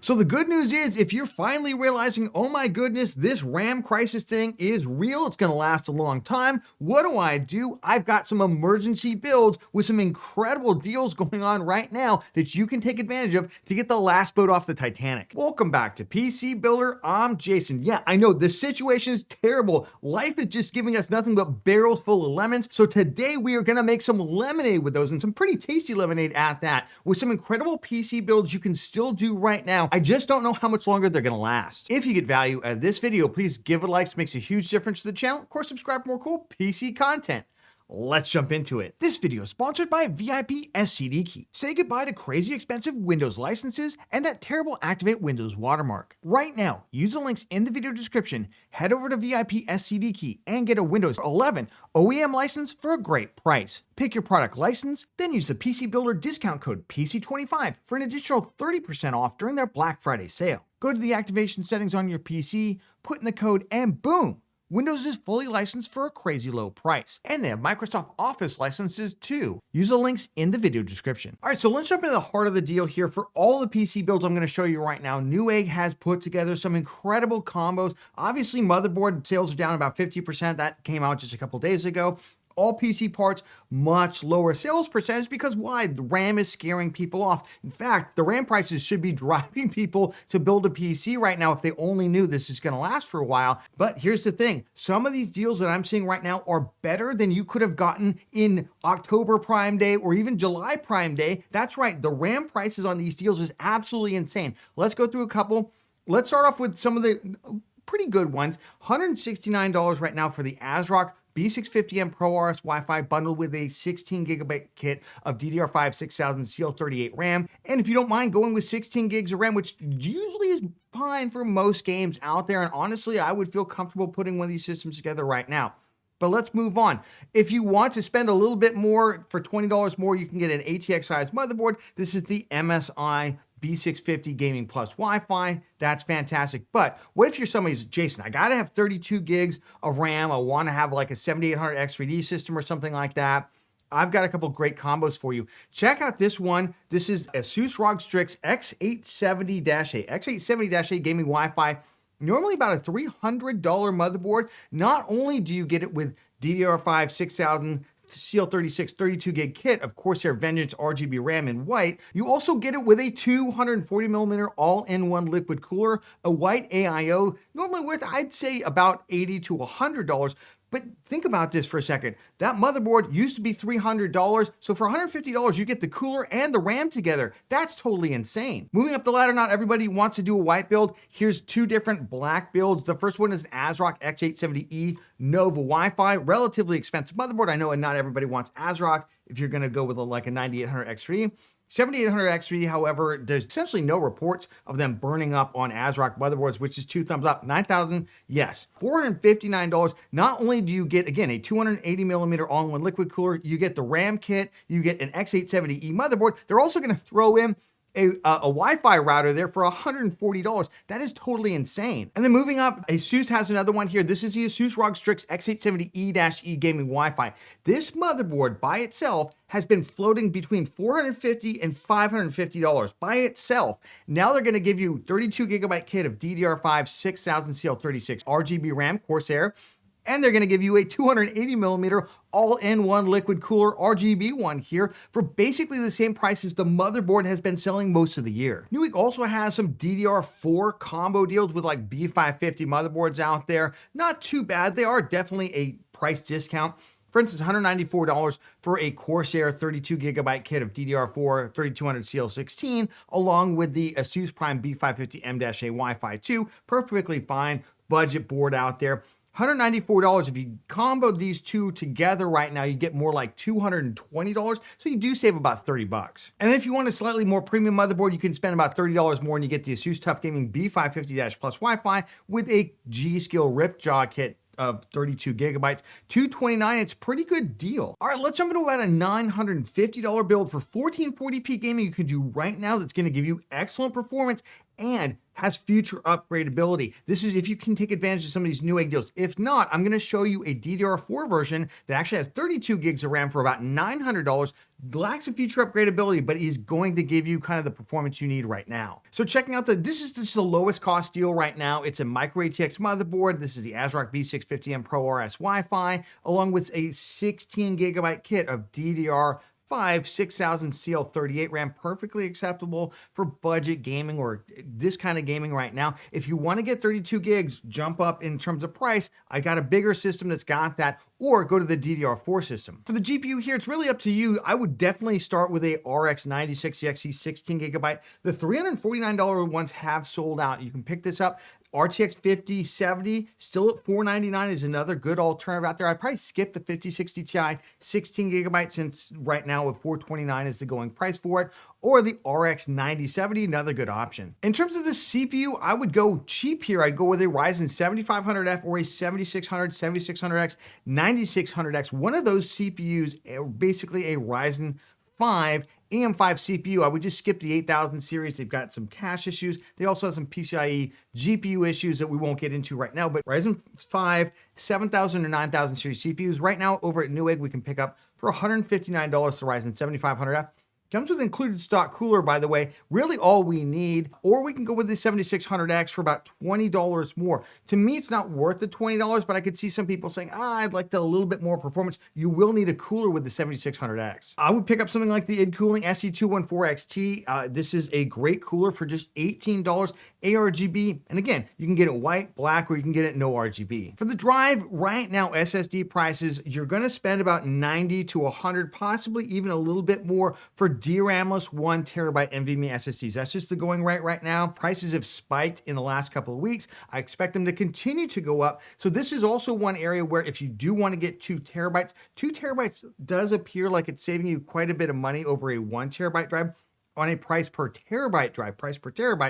So the good news is, if you're finally realizing, oh my goodness, this RAM crisis thing is real, it's gonna last a long time, what do? I've got some emergency builds with some incredible deals going on right now that you can take advantage of to get the last boat off the Titanic. Welcome back to PC Builder, I'm Jason. Yeah, I know the situation is terrible. Life is just giving us nothing but barrels full of lemons. So today we are gonna make some lemonade with those, and some pretty tasty lemonade at that, with some incredible PC builds you can still do right now. I just don't know how much longer they're gonna last. If you get value out of this video, please give it a like. It makes a huge difference to the channel. Of course, subscribe for more cool PC content. Let's jump into it. This video is sponsored by VIP STD Key. Say goodbye to crazy expensive Windows licenses and that terrible Activate Windows watermark. Right now, use the links in the video description, head over to VIP STD Key and get a Windows 11 OEM license for a great price. Pick your product license, then use the PC Builder discount code PC25 for an additional 30% off during their Black Friday sale. Go to the activation settings on your PC, put in the code, and boom! Windows is fully licensed for a crazy low price. And they have Microsoft Office licenses too. Use the links in the video description. All right, so let's jump into the heart of the deal here. For all the PC builds I'm gonna show you right now, Newegg has put together some incredible combos. Obviously, motherboard sales are down about 50%. That came out just a couple days ago. All PC parts, much lower sales percentage, because why? The RAM is scaring people off. In fact, the RAM prices should be driving people to build a PC right now if they only knew this is gonna last for a while. But here's the thing, some of these deals that I'm seeing right now are better than you could have gotten in October Prime Day or even July Prime Day. That's right, the RAM prices on these deals is absolutely insane. Let's go through a couple. Let's start off with some of the pretty good ones. $169 right now for the ASRock B650M Pro RS Wi-Fi bundled with a 16 gigabyte kit of DDR5 6000 CL38 RAM. And if you don't mind going with 16 gigs of RAM, which usually is fine for most games out there, and honestly, I would feel comfortable putting one of these systems together right now. But let's move on. If you want to spend a little bit more, for $20 more, you can get an ATX size motherboard. This is the MSI B650 Gaming Plus Wi-Fi. That's fantastic. But what if you're somebody who's, Jason, I gotta have 32 gigs of RAM. I wanna have like a 7800X3D system or something like that. I've got a couple great combos for you. Check out this one. This is ASUS ROG Strix X870-A. X870-A gaming Wi-Fi. Normally about a $300 motherboard. Not only do you get it with DDR5 6000 CL36 32 gig kit of Corsair Vengeance RGB RAM in white, you also get it with a 240mm all-in-one liquid cooler, a white AIO, normally worth, I'd say, about $80 to $100. But think about this for a second. That motherboard used to be $300, so for $150, you get the cooler and the RAM together. That's totally insane. Moving up the ladder, not everybody wants to do a white build. Here's two different black builds. The first one is an ASRock X870E Nova Wi-Fi, relatively expensive motherboard. I know not everybody wants ASRock if you're gonna go with like a 9800X3. 7800X3, however, there's essentially no reports of them burning up on ASRock motherboards, which is 2 thumbs up. 9,000, yes. $459. Not only do you get, again, a 280mm all-in-one liquid cooler, you get the RAM kit, you get an X870E motherboard. They're also gonna throw in a Wi-Fi router there for $140. That is totally insane. And then moving up, ASUS has another one here. This is the ASUS ROG Strix X870E-E gaming Wi-Fi. This motherboard by itself has been floating between $450 and $550 by itself. Now they're gonna give you 32 gigabyte kit of DDR5 6000 CL36 RGB RAM Corsair, and they're gonna give you a 280mm all-in-one liquid cooler RGB one here for basically the same price as the motherboard has been selling most of the year. Newegg also has some DDR4 combo deals with like B550 motherboards out there. Not too bad. They are definitely a price discount. For instance, $194 for a Corsair 32 gigabyte kit of DDR4 3200 CL16, along with the ASUS Prime B550M-A Wi-Fi 2. Perfectly fine budget board out there. $194. If you combo these two together right now, you get more like $220. So you do save about 30 bucks. And then if you want a slightly more premium motherboard, you can spend about $30 more and you get the ASUS TUF Gaming B550 Plus Wi-Fi with a G-Skill Ripjaw kit of 32 gigabytes, $229. It's a pretty good deal. All right, let's jump into about a $950 build for 1440p gaming you can do right now that's gonna give you excellent performance and has future upgradability. This is if you can take advantage of some of these Newegg deals. If not, I'm gonna show you a DDR4 version that actually has 32 gigs of RAM for about $900, lacks a future upgradability, but is going to give you kind of the performance you need right now. So checking out this is just the lowest cost deal right now. It's a micro ATX motherboard. This is the ASRock B650M Pro RS Wi-Fi, along with a 16 gigabyte kit of DDR5 6000 CL38 RAM, perfectly acceptable for budget gaming or this kind of gaming right now. If you want to get 32 gigs, jump up in terms of price. I got a bigger system that's got that, or go to the DDR4 system. For the GPU here, it's really up to you. I would definitely start with a RX 9060 XE 16 gigabyte. The $349 ones have sold out. You can pick this up. RTX 5070 still at $499 is another good alternative out there. I'd probably skip the 5060 Ti 16 gigabyte since right now with $429 is the going price for it, or the RX 9070, another good option. In terms of the CPU, I would go cheap here. I'd go with a Ryzen 7500F or a 7600, 7600X, 9600X. One of those CPUs, basically a Ryzen 5 AM5 CPU. I would just skip the 8000 series. They've got some cache issues. They also have some PCIe GPU issues that we won't get into right now, but Ryzen 5 7000 or 9000 series CPUs right now over at Newegg, we can pick up for $159 the Ryzen 7500F. Comes with included stock cooler, by the way, really all we need, or we can go with the 7600X for about $20 more. To me, it's not worth the $20, but I could see some people saying, I'd like a little bit more performance. You will need a cooler with the 7600X. I would pick up something like the id Cooling SE214XT. This is a great cooler for just $18 ARGB. And again, you can get it white, black, or you can get it no RGB. For the drive, right now, SSD prices, you're gonna spend about 90 to 100, possibly even a little bit more for DRAMless 1 terabyte NVMe SSDs. That's just the going rate right now. Prices have spiked in the last couple of weeks. I expect them to continue to go up. So this is also one area where if you do want to get 2 terabytes does appear like it's saving you quite a bit of money over a 1 terabyte drive. On a price per terabyte drive,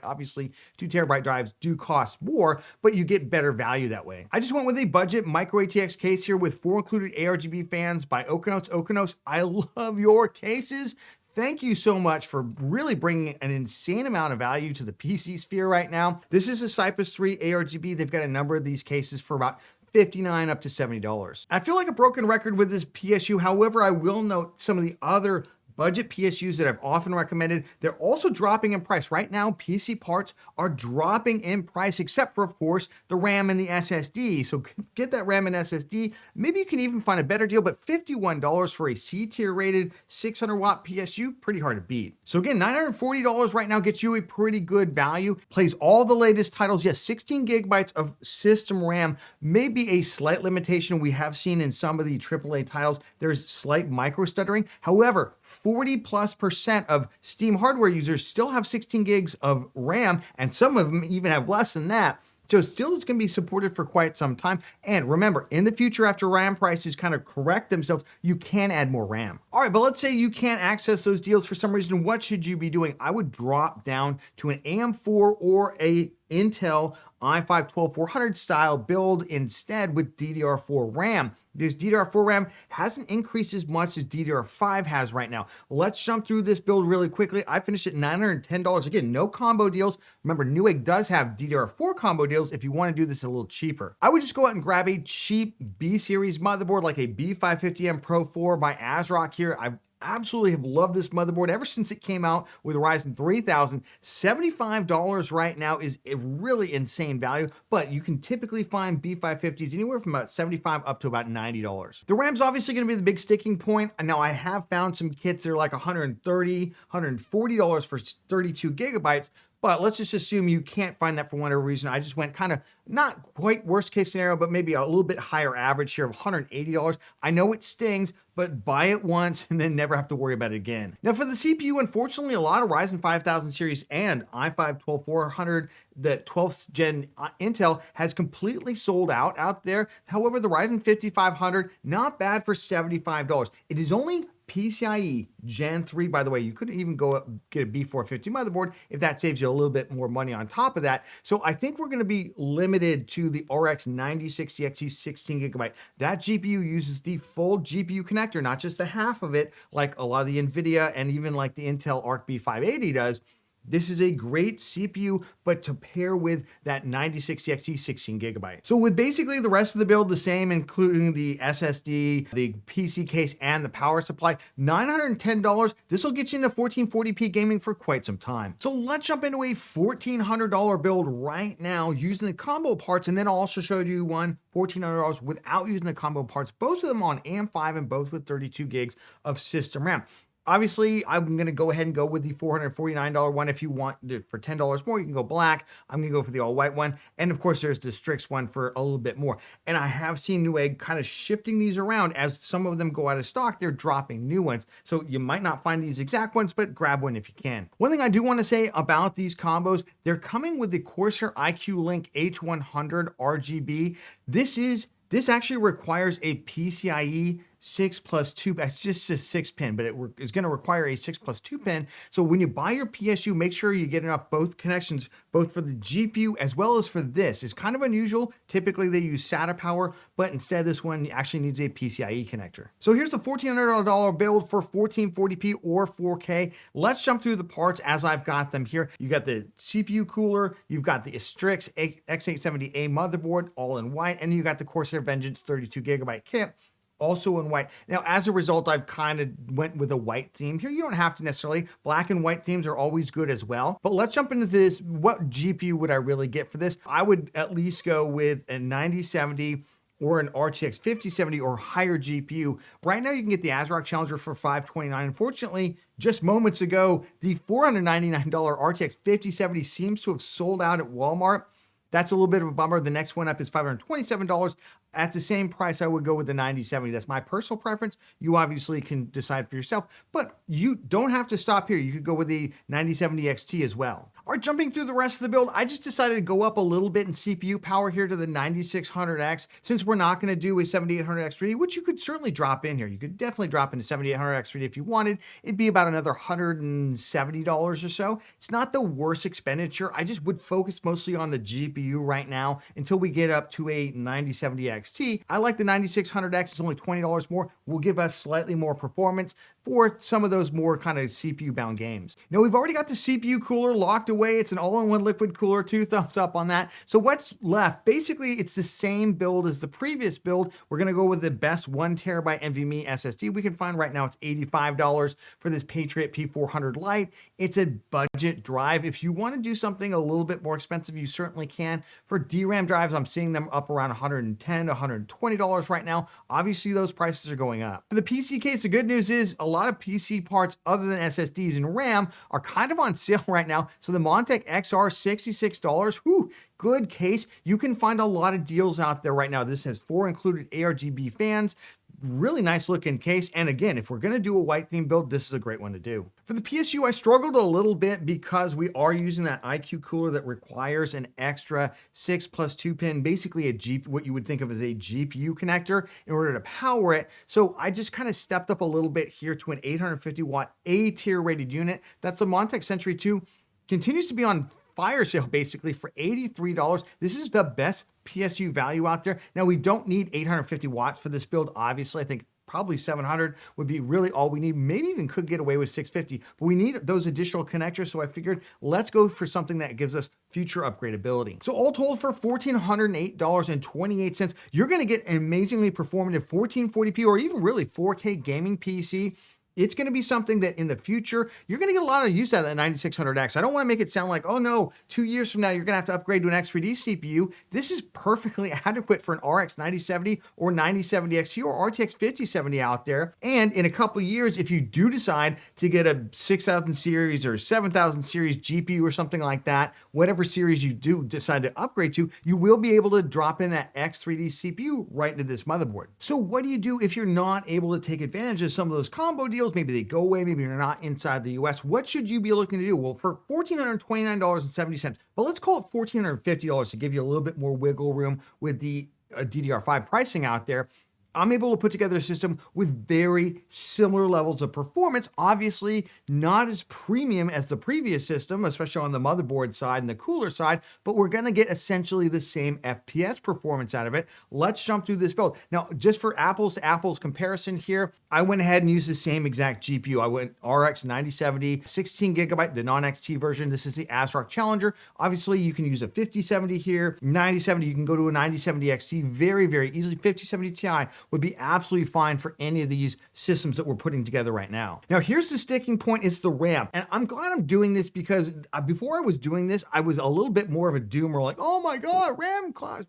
obviously 2 terabyte drives do cost more, but you get better value that way. I just went with a budget micro ATX case here with 4 included ARGB fans by Okonos. Okonos, I love your cases. Thank you so much for really bringing an insane amount of value to the PC sphere right now. This is a Cypress 3 ARGB. They've got a number of these cases for about $59 up to $70. I feel like a broken record with this PSU. However, I will note some of the other budget PSUs that I've often recommended, they're also dropping in price. Right now, PC parts are dropping in price, except for, of course, the RAM and the SSD. So get that RAM and SSD. Maybe you can even find a better deal, but $51 for a C-tier rated 600 watt PSU, pretty hard to beat. So again, $940 right now gets you a pretty good value. Plays all the latest titles. Yes, 16 gigabytes of system RAM may be a slight limitation we have seen in some of the AAA titles. There's slight micro stuttering. However, 40+% of Steam hardware users still have 16 gigs of RAM, and some of them even have less than that. So still it's going to be supported for quite some time. And remember, in the future, after RAM prices kind of correct themselves, you can add more RAM. All right, but let's say you can't access those deals for some reason. What should you be doing? I would drop down to an AM4 or a Intel i5-12400 style build instead with DDR4 RAM. Because DDR4 RAM hasn't increased as much as DDR5 has right now. Let's jump through this build really quickly. I finished at $910. Again, no combo deals. Remember, Newegg does have DDR4 combo deals if you want to do this a little cheaper. I would just go out and grab a cheap B-series motherboard like a B550M Pro 4 by ASRock here. I absolutely have loved this motherboard ever since it came out with Ryzen 3000. $75 right now is a really insane value, but you can typically find B550s anywhere from about $75 up to about $90. The RAM's obviously going to be the big sticking point. Now, I have found some kits that are like $130, $140 for 32 gigabytes, but let's just assume you can't find that for whatever reason. I just went kind of not quite worst case scenario, but maybe a little bit higher average here of $180. I know it stings, but buy it once and then never have to worry about it again. Now for the CPU, unfortunately, a lot of Ryzen 5000 series and i5-12400, the 12th gen Intel has completely sold out there. However, the Ryzen 5500, not bad for $75. It is only PCIe Gen 3, by the way. You could even go up, get a B450 motherboard if that saves you a little bit more money on top of that. So I think we're going to be limited to the RX 9060 XE 16 gigabyte. That GPU uses the full GPU connector, not just the half of it like a lot of the NVIDIA and even like the Intel Arc B580 does. this is a great CPU, but to pair with that 9060 XT 16GB. So with basically the rest of the build the same, including the SSD, the PC case, and the power supply, $910, this will get you into 1440p gaming for quite some time. So let's jump into a $1,400 build right now using the combo parts, and then I'll also show you one $1,400 without using the combo parts, both of them on AM5 and both with 32 gigs of system RAM. Obviously, I'm going to go ahead and go with the $449 one. If you want for $10 more, you can go black. I'm going to go for the all white one. And of course, there's the STRIX one for a little bit more. And I have seen Newegg kind of shifting these around. As some of them go out of stock, they're dropping new ones. So you might not find these exact ones, but grab one if you can. One thing I do want to say about these combos, they're coming with the Corsair iQ Link H100 RGB. This actually requires a PCIe 6+2, that's just a 6-pin, but it is going to require a 6+2 pin. So when you buy your PSU, make sure you get enough both connections, both for the GPU as well as for this. It's kind of unusual. Typically they use SATA power, but instead this one actually needs a PCIe connector. So here's the $1,400 build for 1440p or 4K. Let's jump through the parts as I've got them here. You got the CPU cooler, you've got the STRIX X870A motherboard, all in white, and you got the Corsair Vengeance 32GB kit, also in white. Now, as a result, I've kind of went with a white theme here. You don't have to necessarily. Black and white themes are always good as well. But let's jump into this. What GPU would I really get for this? I would at least go with a 9070 or an RTX 5070 or higher GPU. Right now, you can get the ASRock Challenger for $529. Unfortunately, just moments ago, the $499 RTX 5070 seems to have sold out at Walmart. That's a little bit of a bummer. The next one up is $527. At the same price, I would go with the 9070. That's my personal preference. You obviously can decide for yourself, but you don't have to stop here. You could go with the 9070 XT as well. All right, jumping through the rest of the build, I just decided to go up a little bit in CPU power here to the 9600X, since we're not going to do a 7800X 3D, which you could certainly drop in here. You could definitely drop into 7800X 3D if you wanted. It'd be about another $170 or so. It's not the worst expenditure. I just would focus mostly on the GPU right now until we get up to a 9070 XT. I like the 9600X. It's only $20 more. Will give us slightly more performance for some of those more kind of CPU bound games. Now we've already got the CPU cooler locked away. It's an all-in-one liquid cooler, 2 thumbs up on that. So what's left? Basically, it's the same build as the previous build. We're gonna go with the best 1TB NVMe SSD we can find right now. It's $85 for this Patriot P400 Lite. It's a budget drive. If you wanna do something a little bit more expensive, you certainly can. For DRAM drives, I'm seeing them up around $110 to $120 right now. Obviously, those prices are going up. For the PC case, the good news is a lot of PC parts other than SSDs and RAM are kind of on sale right now. So the Montech XR, $66. Whew, good case. You can find a lot of deals out there right now. This has 4 included ARGB fans. Really nice looking case. And again, if we're going to do a white theme build, this is a great one to do. For the PSU, I struggled a little bit because we are using that iQ cooler that requires an extra 6+2 pin, basically what you would think of as a GPU connector in order to power it. So I just kind of stepped up a little bit here to an 850 watt A tier rated unit. That's the Montech Century 2. Continues to be on fire sale basically for $83. This is the best PSU value out there. Now we don't need 850 watts for this build. Obviously, I think probably 700 would be really all we need. Maybe even could get away with 650, but we need those additional connectors. So I figured let's go for something that gives us future upgradability. So all told, for $1,408.28, you're going to get an amazingly performative 1440p or even really 4K gaming PC. It's going to be something that in the future, you're going to get a lot of use out of that 9600X. I don't want to make it sound like, oh no, 2 years from now, you're going to have to upgrade to an X3D CPU. This is perfectly adequate for an RX 9070 or 9070 XT or RTX 5070 out there. And in a couple of years, if you do decide to get a 6000 series or 7000 series GPU or something like that, whatever series you do decide to upgrade to, you will be able to drop in that X3D CPU right into this motherboard. So what do you do if you're not able to take advantage of some of those combo deals? Maybe they go away, maybe you're not inside the US. What should you be looking to do? Well, for $1,429.70, but let's call it $1,450 to give you a little bit more wiggle room with the DDR5 pricing out there. I'm able to put together a system with very similar levels of performance. Obviously, not as premium as the previous system, especially on the motherboard side and the cooler side, but we're gonna get essentially the same FPS performance out of it. Let's jump through this build. Now, just for apples to apples comparison here, I went ahead and used the same exact GPU. I went RX 9070, 16 gigabyte, the non-XT version. This is the ASRock Challenger. Obviously, you can use a 5070 here, 9070, you can go to a 9070 XT very, very easily. 5070 Ti would be absolutely fine for any of these systems that we're putting together right now. Now, here's the sticking point, it's the RAM. And I'm glad I'm doing this because before I was doing this, I was a little bit more of a doomer, like, oh my God, RAM cost.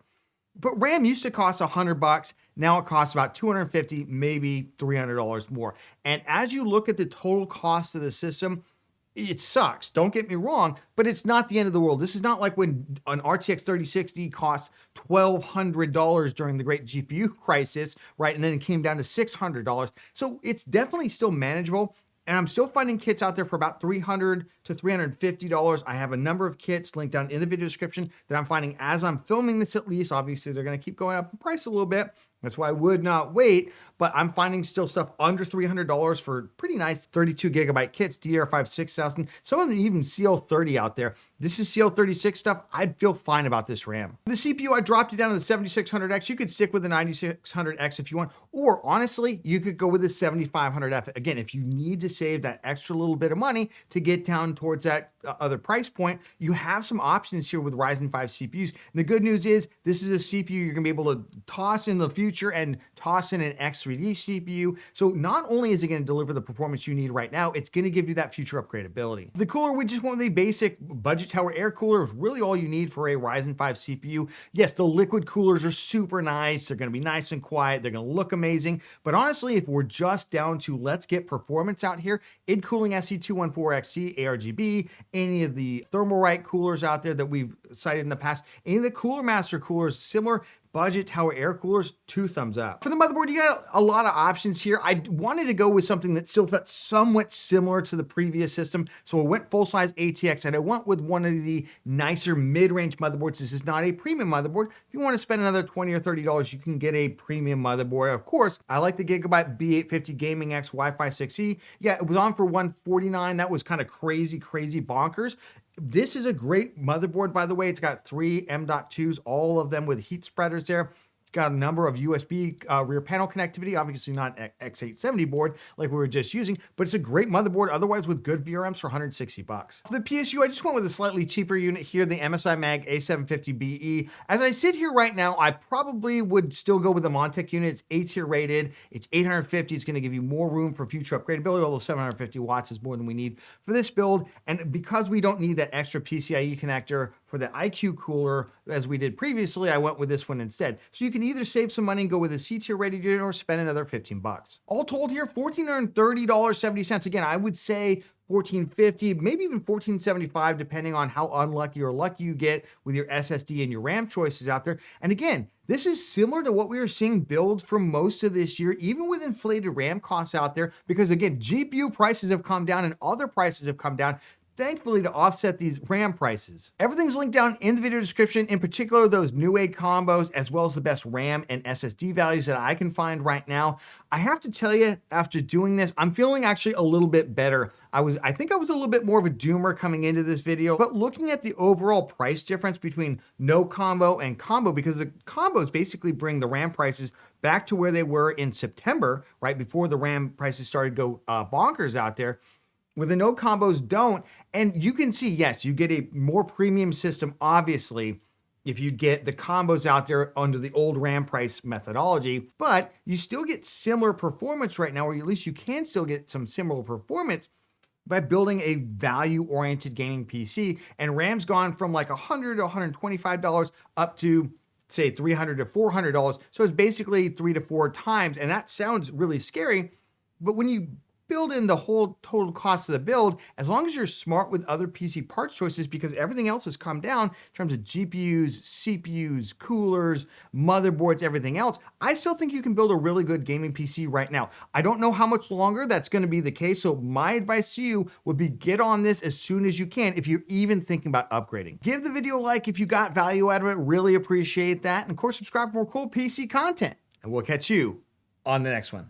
But RAM used to cost $100. Now it costs about $250, maybe $300 more. And as you look at the total cost of the system, it sucks, don't get me wrong, but it's not the end of the world. This is not like when an RTX 3060 cost $1,200 during the great GPU crisis, right? And then it came down to $600. So it's definitely still manageable. And I'm still finding kits out there for about $300 to $350. I have a number of kits linked down in the video description that I'm finding as I'm filming this at least. Obviously, they're going to keep going up in price a little bit. That's why I would not wait, but I'm finding still stuff under $300 for pretty nice 32 gigabyte kits, DDR5 6000, some of them even CL30 out there. This is CL36 stuff. I'd feel fine about this RAM. The CPU, I dropped it down to the 7600X. You could stick with the 9600X if you want, or honestly, you could go with the 7500F. Again, if you need to save that extra little bit of money to get down towards that other price point, you have some options here with Ryzen 5 CPUs. And the good news is this is a CPU you're gonna be able to toss in the future and toss in an X3D CPU. So not only is it going to deliver the performance you need right now, it's going to give you that future upgradability. The cooler, we just went with a basic budget tower air cooler. Is really all you need for a Ryzen 5 CPU. Yes, the liquid coolers are super nice. They're going to be nice and quiet. They're going to look amazing. But honestly, if we're just down to let's get performance out here, id cooling SC214XT, ARGB, any of the Thermalright coolers out there that we've cited in the past, any of the Cooler Master coolers, similar budget tower air coolers, 2 thumbs up. For the motherboard, you got a lot of options here. I wanted to go with something that still felt somewhat similar to the previous system. So I went full-size ATX and I went with one of the nicer mid-range motherboards. This is not a premium motherboard. If you want to spend another $20 or $30, you can get a premium motherboard. Of course, I like the Gigabyte B850 Gaming X Wi-Fi 6E. Yeah, it was on for $149. That was kind of crazy bonkers. This is a great motherboard, by the way. It's got 3 M.2s, all of them with heat spreaders there. Got a number of USB rear panel connectivity, obviously not X870 board like we were just using, but it's a great motherboard otherwise with good VRMs for $160. For the PSU, I just went with a slightly cheaper unit here, the MSI Mag A750BE. As I sit here right now, I probably would still go with the Montech unit. It's A-tier rated, it's 850, it's gonna give you more room for future upgradability, although 750 watts is more than we need for this build. And because we don't need that extra PCIe connector for the IQ cooler as we did previously, I went with this one instead. So you can either save some money and go with a C-tier rated unit or spend another 15 bucks. All told here, $1,430.70. Again, I would say $1,450, maybe even $1,475, depending on how unlucky or lucky you get with your SSD and your RAM choices out there. And again, this is similar to what we were seeing builds for most of this year, even with inflated RAM costs out there, because again, GPU prices have come down and other prices have come down, thankfully, to offset these RAM prices. Everything's linked down in the video description, in particular those Newegg combos, as well as the best RAM and SSD values that I can find right now. I have to tell you, after doing this, I'm feeling actually a little bit better. I think I was a little bit more of a doomer coming into this video, but looking at the overall price difference between no combo and combo, because the combos basically bring the RAM prices back to where they were in September, right before the RAM prices started to go bonkers out there. Where the no combos don't. And you can see, yes, you get a more premium system, obviously, if you get the combos out there under the old RAM price methodology, but you still get similar performance right now, or at least you can still get some similar performance by building a value-oriented gaming PC. And RAM's gone from like $100 to $125 up to, say, $300 to $400. So it's basically 3 to 4 times. And that sounds really scary, but when you build in the whole total cost of the build, as long as you're smart with other PC parts choices, because everything else has come down in terms of GPUs, CPUs, coolers, motherboards, everything else, I still think you can build a really good gaming PC right now. I don't know how much longer that's going to be the case, so my advice to you would be get on this as soon as you can if you're even thinking about upgrading. Give the video a like if you got value out of it, really appreciate that, and of course subscribe for more cool PC content, and we'll catch you on the next one.